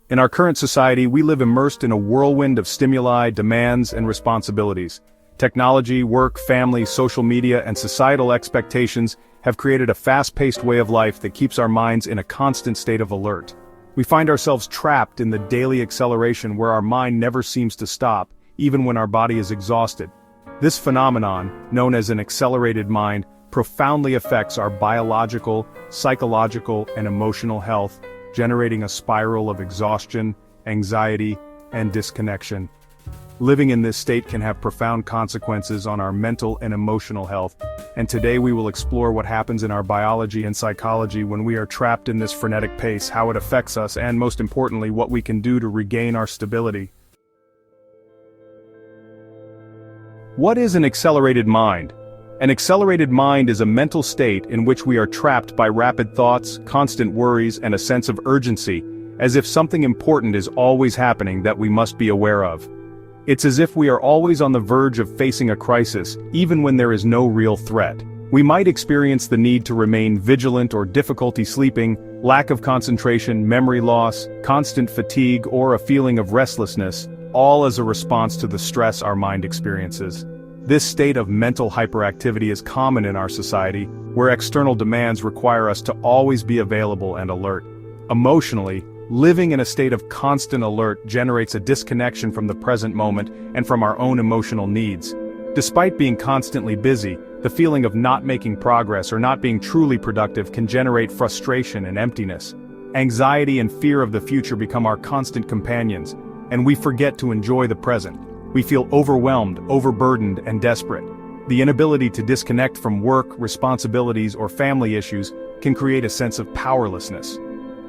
In our current society, we live immersed in a whirlwind of stimuli, demands, and responsibilities. Technology, work, family, social media, and societal expectations have created a fast-paced way of life that keeps our minds in a constant state of alert. We find ourselves trapped in the daily acceleration where our mind never seems to stop, even when our body is exhausted. This phenomenon, known as an accelerated mind, profoundly affects our biological, psychological, and emotional health, generating a spiral of exhaustion, anxiety, and disconnection. Living in this state can have profound consequences on our mental and emotional health, and today we will explore what happens in our biology and psychology when we are trapped in this frenetic pace, how it affects us, and most importantly, what we can do to regain our stability. What is an accelerated mind? An accelerated mind is a mental state in which we are trapped by rapid thoughts, constant worries, and a sense of urgency, as if something important is always happening that we must be aware of. It's as if we are always on the verge of facing a crisis, even when there is no real threat. We might experience the need to remain vigilant or difficulty sleeping, lack of concentration, memory loss, constant fatigue, or a feeling of restlessness, all as a response to the stress our mind experiences. This state of mental hyperactivity is common in our society, where external demands require us to always be available and alert. Emotionally, living in a state of constant alert generates a disconnection from the present moment and from our own emotional needs. Despite being constantly busy, the feeling of not making progress or not being truly productive can generate frustration and emptiness. Anxiety and fear of the future become our constant companions, and we forget to enjoy the present. We feel overwhelmed, overburdened, and desperate. The inability to disconnect from work, responsibilities, or family issues can create a sense of powerlessness.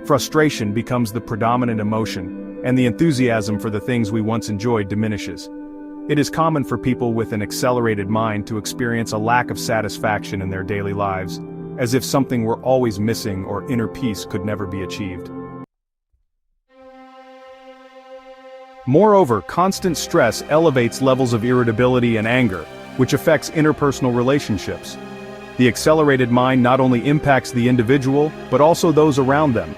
Frustration becomes the predominant emotion, and the enthusiasm for the things we once enjoyed diminishes. It is common for people with an accelerated mind to experience a lack of satisfaction in their daily lives, as if something were always missing or inner peace could never be achieved. Moreover, constant stress elevates levels of irritability and anger, which affects interpersonal relationships. The accelerated mind not only impacts the individual, but also those around them.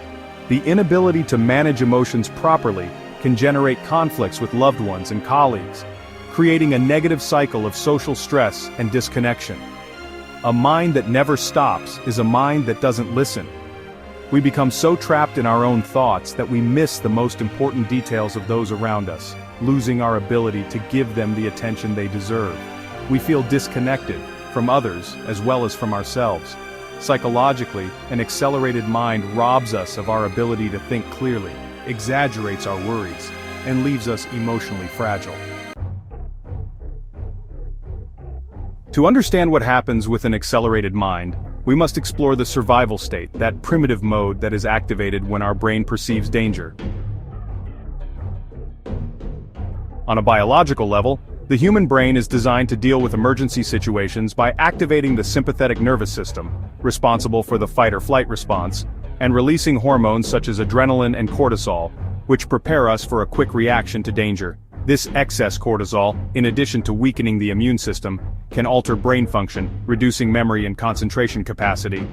The inability to manage emotions properly can generate conflicts with loved ones and colleagues, creating a negative cycle of social stress and disconnection. A mind that never stops is a mind that doesn't listen. We become so trapped in our own thoughts that we miss the most important details of those around us, losing our ability to give them the attention they deserve. We feel disconnected from others as well as from ourselves. Psychologically, an accelerated mind robs us of our ability to think clearly, exaggerates our worries, and leaves us emotionally fragile. To understand what happens with an accelerated mind, we must explore the survival state, that primitive mode that is activated when our brain perceives danger. On a biological level, the human brain is designed to deal with emergency situations by activating the sympathetic nervous system, responsible for the fight-or-flight response, and releasing hormones such as adrenaline and cortisol, which prepare us for a quick reaction to danger. This excess cortisol, in addition to weakening the immune system, can alter brain function, reducing memory and concentration capacity.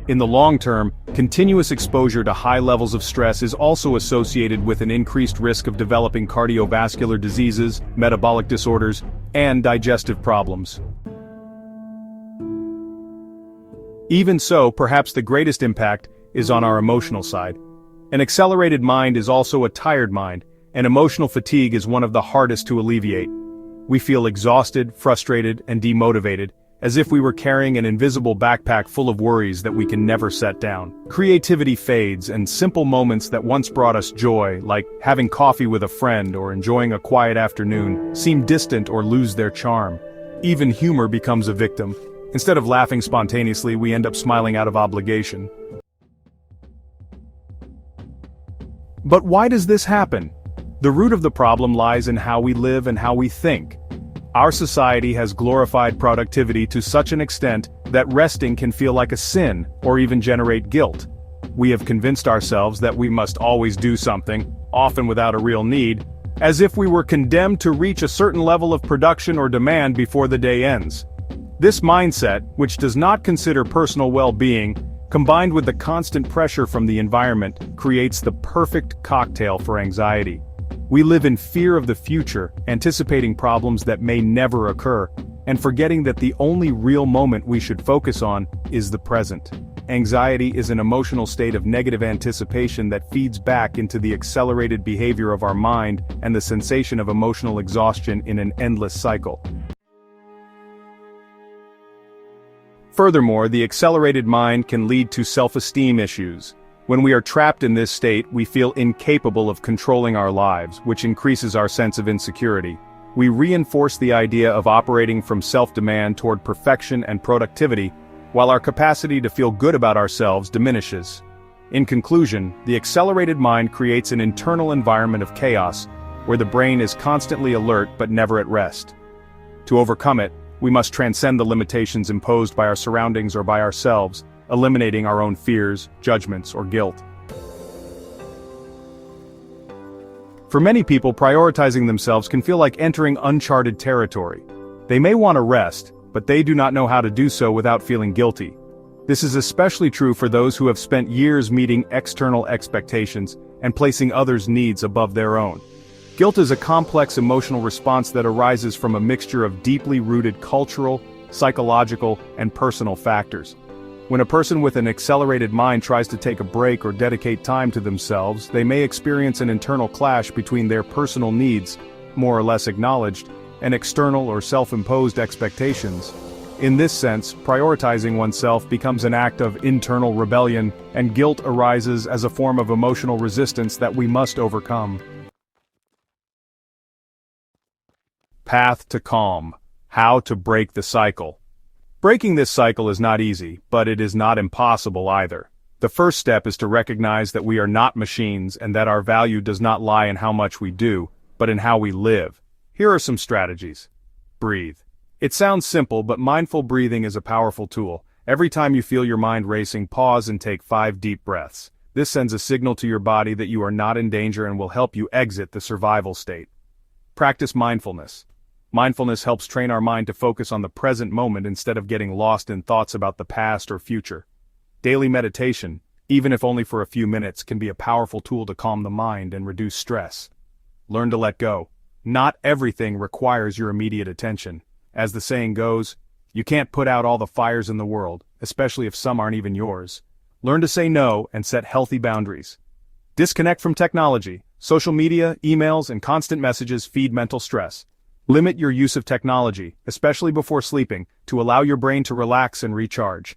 In the long term, continuous exposure to high levels of stress is also associated with an increased risk of developing cardiovascular diseases, metabolic disorders, and digestive problems. Even so, perhaps the greatest impact is on our emotional side. An accelerated mind is also a tired mind, and emotional fatigue is one of the hardest to alleviate. We feel exhausted, frustrated, and demotivated, as if we were carrying an invisible backpack full of worries that we can never set down. Creativity fades, and simple moments that once brought us joy, like having coffee with a friend or enjoying a quiet afternoon, seem distant or lose their charm. Even humor becomes a victim. Instead of laughing spontaneously, we end up smiling out of obligation. But why does this happen? The root of the problem lies in how we live and how we think. Our society has glorified productivity to such an extent that resting can feel like a sin or even generate guilt. We have convinced ourselves that we must always do something, often without a real need, as if we were condemned to reach a certain level of production or demand before the day ends. This mindset, which does not consider personal well-being, combined with the constant pressure from the environment, creates the perfect cocktail for anxiety. We live in fear of the future, anticipating problems that may never occur, and forgetting that the only real moment we should focus on is the present. Anxiety is an emotional state of negative anticipation that feeds back into the accelerated behavior of our mind and the sensation of emotional exhaustion in an endless cycle. Furthermore, the accelerated mind can lead to self-esteem issues. When we are trapped in this state, we feel incapable of controlling our lives, which increases our sense of insecurity. We reinforce the idea of operating from self-demand toward perfection and productivity, while our capacity to feel good about ourselves diminishes. In conclusion, the accelerated mind creates an internal environment of chaos, where the brain is constantly alert but never at rest. To overcome it, we must transcend the limitations imposed by our surroundings or by ourselves, eliminating our own fears, judgments, or guilt. For many people, prioritizing themselves can feel like entering uncharted territory. They may want to rest, but they do not know how to do so without feeling guilty. This is especially true for those who have spent years meeting external expectations and placing others' needs above their own. Guilt is a complex emotional response that arises from a mixture of deeply rooted cultural, psychological, and personal factors. When a person with an accelerated mind tries to take a break or dedicate time to themselves, they may experience an internal clash between their personal needs, more or less acknowledged, and external or self-imposed expectations. In this sense, prioritizing oneself becomes an act of internal rebellion, and guilt arises as a form of emotional resistance that we must overcome. Path to calm. How to break the cycle. Breaking this cycle is not easy, but it is not impossible either. The first step is to recognize that we are not machines and that our value does not lie in how much we do, but in how we live. Here are some strategies. Breathe. It sounds simple, but mindful breathing is a powerful tool. Every time you feel your mind racing, pause and take 5 deep breaths. This sends a signal to your body that you are not in danger and will help you exit the survival state. Practice mindfulness. Mindfulness helps train our mind to focus on the present moment instead of getting lost in thoughts about the past or future. Daily meditation, even if only for a few minutes, can be a powerful tool to calm the mind and reduce stress. Learn to let go. Not everything requires your immediate attention. As the saying goes, you can't put out all the fires in the world, especially if some aren't even yours. Learn to say no and set healthy boundaries. Disconnect from technology. Social media, emails, and constant messages feed mental stress. Limit your use of technology, especially before sleeping, to allow your brain to relax and recharge.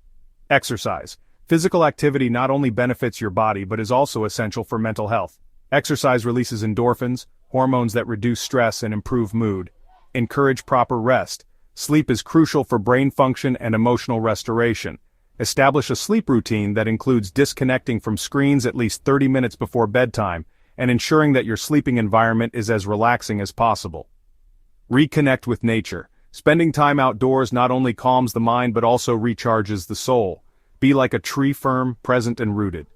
Exercise. Physical activity not only benefits your body but is also essential for mental health. Exercise releases endorphins, hormones that reduce stress and improve mood. Encourage proper rest. Sleep is crucial for brain function and emotional restoration. Establish a sleep routine that includes disconnecting from screens at least 30 minutes before bedtime, and ensuring that your sleeping environment is as relaxing as possible. Reconnect with nature. Spending time outdoors not only calms the mind but also recharges the soul. Be like a tree, firm, present, and rooted.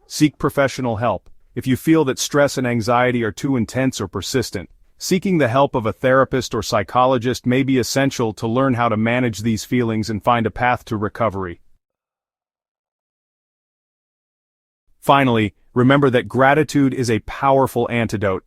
Seek professional help. If you feel that stress and anxiety are too intense or persistent, seeking the help of a therapist or psychologist may be essential to learn how to manage these feelings and find a path to recovery. Finally, remember that gratitude is a powerful antidote.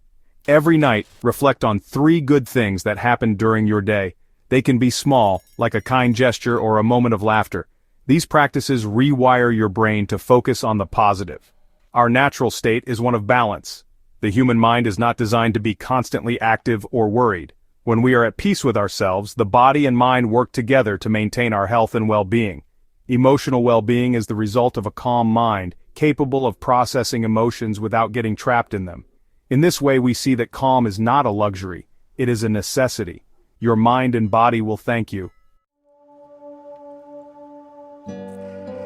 Every night, reflect on 3 good things that happened during your day. They can be small, like a kind gesture or a moment of laughter. These practices rewire your brain to focus on the positive. Our natural state is one of balance. The human mind is not designed to be constantly active or worried. When we are at peace with ourselves, the body and mind work together to maintain our health and well-being. Emotional well-being is the result of a calm mind, capable of processing emotions without getting trapped in them. In this way, we see that calm is not a luxury, it is a necessity. Your mind and body will thank you.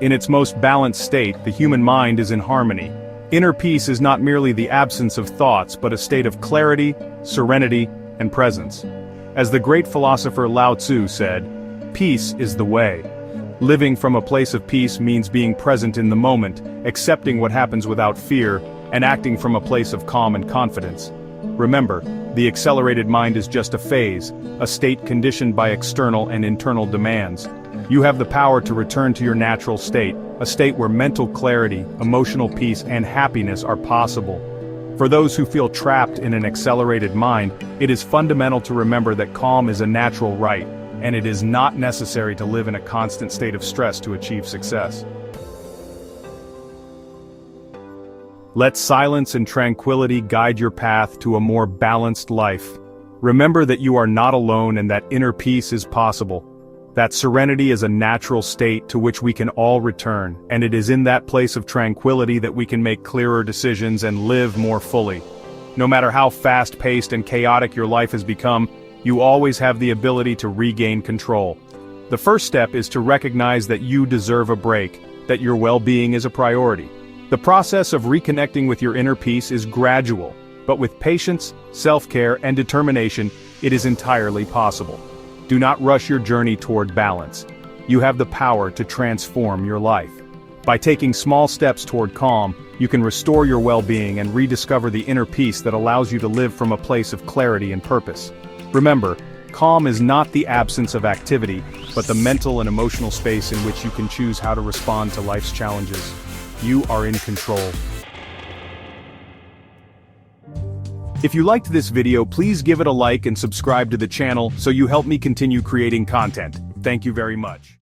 In its most balanced state, the human mind is in harmony. Inner peace is not merely the absence of thoughts, but a state of clarity, serenity, and presence. As the great philosopher Lao Tzu said, "Peace is the way." Living from a place of peace means being present in the moment, accepting what happens without fear, and acting from a place of calm and confidence. Remember, the accelerated mind is just a phase, a state conditioned by external and internal demands. You have the power to return to your natural state, a state where mental clarity, emotional peace, and happiness are possible. For those who feel trapped in an accelerated mind, it is fundamental to remember that calm is a natural right, and it is not necessary to live in a constant state of stress to achieve success. Let silence and tranquility guide your path to a more balanced life. Remember that you are not alone and that inner peace is possible. That serenity is a natural state to which we can all return, and it is in that place of tranquility that we can make clearer decisions and live more fully. No matter how fast-paced and chaotic your life has become, you always have the ability to regain control. The first step is to recognize that you deserve a break, that your well-being is a priority. The process of reconnecting with your inner peace is gradual, but with patience, self-care, and determination, it is entirely possible. Do not rush your journey toward balance. You have the power to transform your life. By taking small steps toward calm, you can restore your well-being and rediscover the inner peace that allows you to live from a place of clarity and purpose. Remember, calm is not the absence of activity, but the mental and emotional space in which you can choose how to respond to life's challenges. You are in control. If you liked this video, please give it a like and subscribe to the channel so you help me continue creating content. Thank you very much.